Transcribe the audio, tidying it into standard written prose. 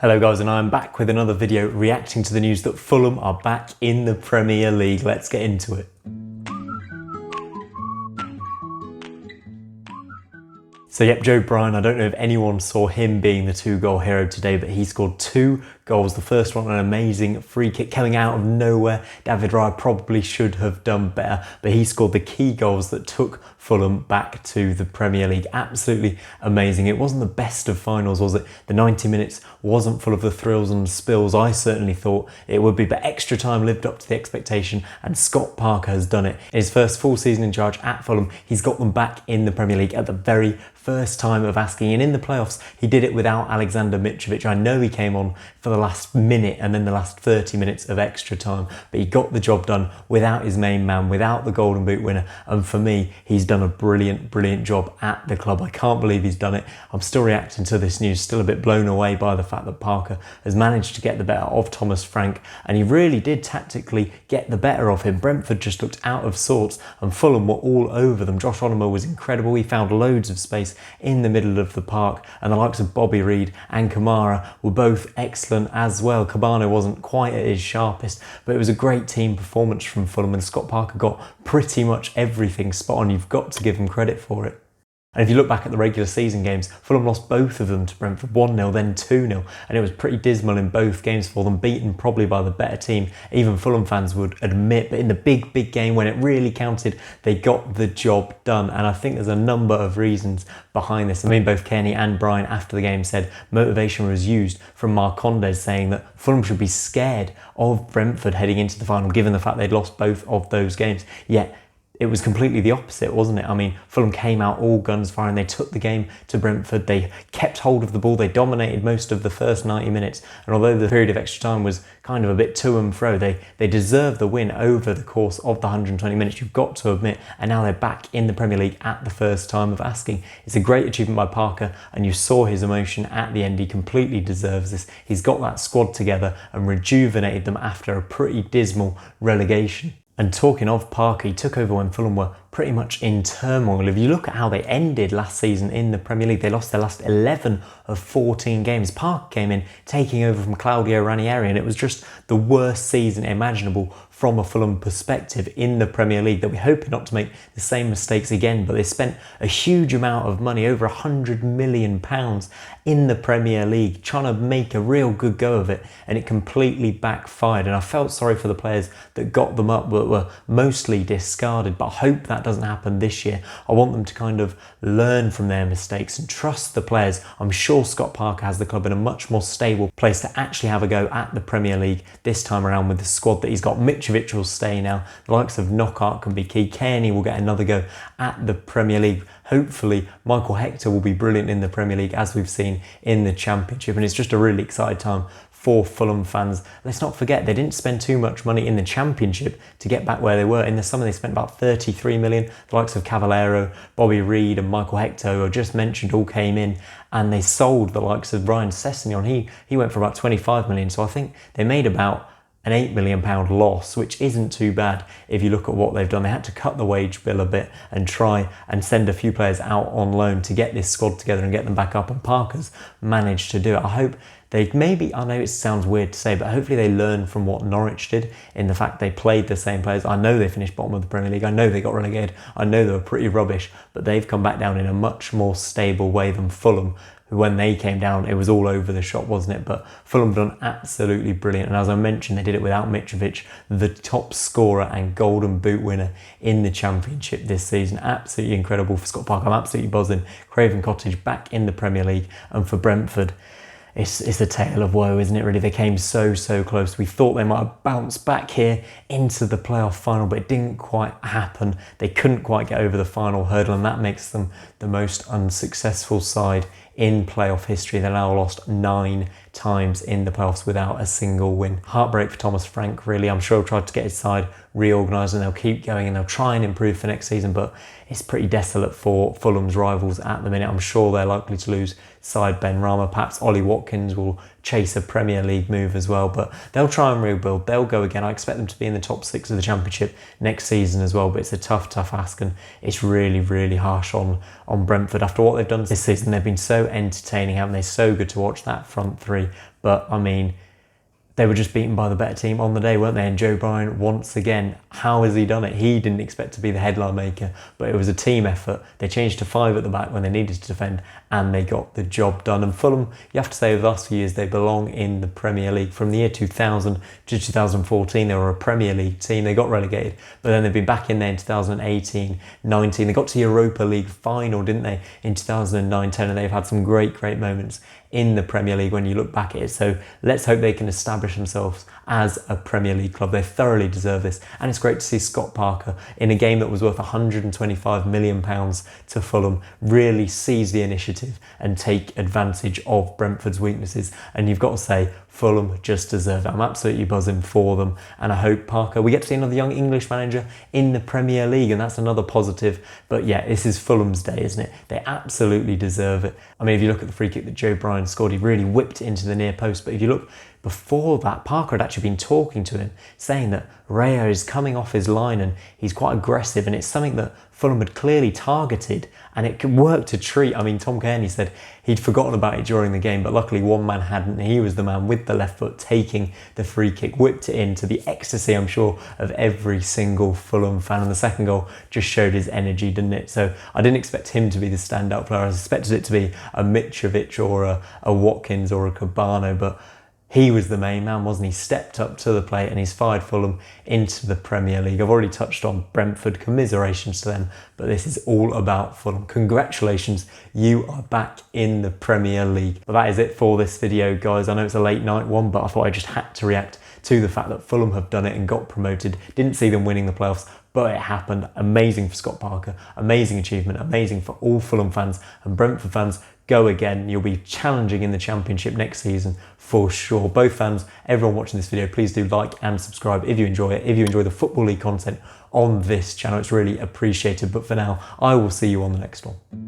Hello guys, and I'm back with another video reacting to the news that Fulham are back in the Premier League. Let's get into it. So yep, Joe Bryan, I don't know if anyone saw him being the two-goal hero today, but he scored 2 goals. The first one, an amazing free kick coming out of nowhere. David Raya probably should have done better, but he scored the key goals that took Fulham back to the Premier League. Absolutely amazing. It wasn't the best of finals, was it? The 90 minutes wasn't full of the thrills and spills I certainly thought it would be, but extra time lived up to the expectation, and Scott Parker has done it. In his first full season in charge at Fulham, he's got them back in the Premier League at the very first time of asking, and in the playoffs he did it without Aleksandar Mitrovic. I know he came on for the last minute and then the last 30 minutes of extra time, but he got the job done without his main man, without the Golden Boot winner, and for me he's done a brilliant job at the club. I can't believe he's done it. I'm still reacting to this news, still a bit blown away by the fact that Parker has managed to get the better of Thomas Frank, and he really did tactically get the better of him. Brentford just looked out of sorts and Fulham were all over them. Josh Onomah was incredible. He found loads of space in the middle of the park, and the likes of Bobby Reid and Kamara were both excellent as well. Cabano wasn't quite at his sharpest, but it was a great team performance from Fulham, and Scott Parker got pretty much everything spot on. You've got to give him credit for it. And if you look back at the regular season games, Fulham lost both of them to Brentford, 1-0, then 2-0. And it was pretty dismal in both games for them, beaten probably by the better team, even Fulham fans would admit. But in the big game, when it really counted, they got the job done. And I think there's a number of reasons behind this. I mean, both Kenny and Bryan after the game said motivation was used from Marcondes, saying that Fulham should be scared of Brentford heading into the final, given the fact they'd lost both of those games. Yet it was completely the opposite, wasn't it? I mean, Fulham came out all guns firing. They took the game to Brentford. They kept hold of the ball. They dominated most of the first 90 minutes. And although the period of extra time was kind of a bit to and fro, they deserved the win over the course of the 120 minutes, you've got to admit. And now they're back in the Premier League at the first time of asking. It's a great achievement by Parker, and you saw his emotion at the end. He completely deserves this. He's got that squad together and rejuvenated them after a pretty dismal relegation. And talking of Parker, he took over when Fulham were pretty much in turmoil. If you look at how they ended last season in the Premier League, they lost their last 11 of 14 games. Parker came in taking over from Claudio Ranieri, and it was just the worst season imaginable from a Fulham perspective in the Premier League. That we're hoping not to make the same mistakes again, but they spent a huge amount of money, over £100 million in the Premier League, trying to make a real good go of it, and it completely backfired. And I felt sorry for the players that got them up but were mostly discarded, but I hope that doesn't happen this year. I want them to kind of learn from their mistakes and trust the players. I'm sure Scott Parker has the club in a much more stable place to actually have a go at the Premier League this time around with the squad that he's got. Mitrovic will stay now. The likes of Knockout can be key. Kearney will get another go at the Premier League. Hopefully Michael Hector will be brilliant in the Premier League, as we've seen in the Championship, and it's just a really exciting time for Fulham fans. Let's not forget, they didn't spend too much money in the Championship to get back where they were. In the summer they spent about 33 million. The likes of Cavallero, Bobby Reid and Michael Hector, who I just mentioned, all came in, and they sold the likes of Ryan Sessegnon. He went for about 25 million, so I think they made about an £8 million loss, which isn't too bad if you look at what they've done. They had to cut the wage bill a bit and try and send a few players out on loan to get this squad together and get them back up, and Parker's managed to do it. I hope they maybe, I know it sounds weird to say, but hopefully they learn from what Norwich did in the fact they played the same players. I know they finished bottom of the Premier League. I know they got relegated. I know they were pretty rubbish, but they've come back down in a much more stable way than Fulham, who when they came down, it was all over the shop, wasn't it? But Fulham done absolutely brilliant. And as I mentioned, they did it without Mitrovic, the top scorer and Golden Boot winner in the Championship this season. Absolutely incredible for Scott Parker. I'm absolutely buzzing. Craven Cottage back in the Premier League. And for Brentford, it's a tale of woe, isn't it, really? They came so close. We thought they might have bounced back here into the playoff final, but it didn't quite happen. They couldn't quite get over the final hurdle, and that makes them the most unsuccessful side in playoff history. They now lost 9 times in the playoffs without a single win. Heartbreak for Thomas Frank, really. I'm sure he'll try to get his side reorganised, and they'll keep going and they'll try and improve for next season, but it's pretty desolate for Fulham's rivals at the minute. I'm sure they're likely to lose side Ben Rama. Perhaps Ollie Watkins will chase a Premier League move as well, but they'll try and rebuild. They'll go again. I expect them to be in the top 6 of the Championship next season as well, but it's a tough ask, and it's really, really harsh on Brentford. After what they've done this season, they've been so entertaining, haven't they? So good to watch, that front three. But I mean, they were just beaten by the better team on the day, weren't they? And Joe Bryan, once again, how has he done it? He didn't expect to be the headline maker, but it was a team effort. They changed to 5 at the back when they needed to defend, and they got the job done. And Fulham, you have to say, over the last few years, they belong in the Premier League. From the year 2000 to 2014, they were a Premier League team. They got relegated, but then they've been back in there in 2018, 19. They got to the Europa League final, didn't they, in 2009-10, and they've had some great moments in the Premier League when you look back at it. So let's hope they can establish themselves as a Premier League club. They thoroughly deserve this, and it's great to see Scott Parker in a game that was worth £125 million to Fulham really seize the initiative and take advantage of Brentford's weaknesses. And you've got to say, Fulham just deserve it. I'm absolutely buzzing for them, and I hope Parker, we get to see another young English manager in the Premier League, and that's another positive. But yeah, this is Fulham's day, isn't it? They absolutely deserve it. I mean, if you look at the free kick that Joe Bryan scored, he really whipped it into the near post. But if you look before that, Parker had actually been talking to him, saying that Raya is coming off his line and he's quite aggressive, and it's something that Fulham had clearly targeted, and it could work to treat. I mean, Tom Kearney said he'd forgotten about it during the game, but luckily one man hadn't. He was the man with the left foot taking the free kick, whipped it in to the ecstasy, I'm sure, of every single Fulham fan. And the second goal just showed his energy, didn't it? So I didn't expect him to be the standout player. I expected it to be a Mitrovic or a Watkins or a Cabano, but he was the main man, wasn't he? Stepped up to the plate and he's fired Fulham into the Premier League. I've already touched on Brentford, commiserations to them, but this is all about Fulham. Congratulations, you are back in the Premier League. But that is it for this video, guys. I know it's a late night one, but I thought I just had to react to the fact that Fulham have done it and got promoted. Didn't see them winning the playoffs, but it happened. Amazing for Scott Parker, amazing achievement, amazing for all Fulham fans and Brentford fans. Go again. You'll be challenging in the Championship next season for sure. Both fans, everyone watching this video, please do like and subscribe if you enjoy it. If you enjoy the Football League content on this channel, it's really appreciated. But for now, I will see you on the next one.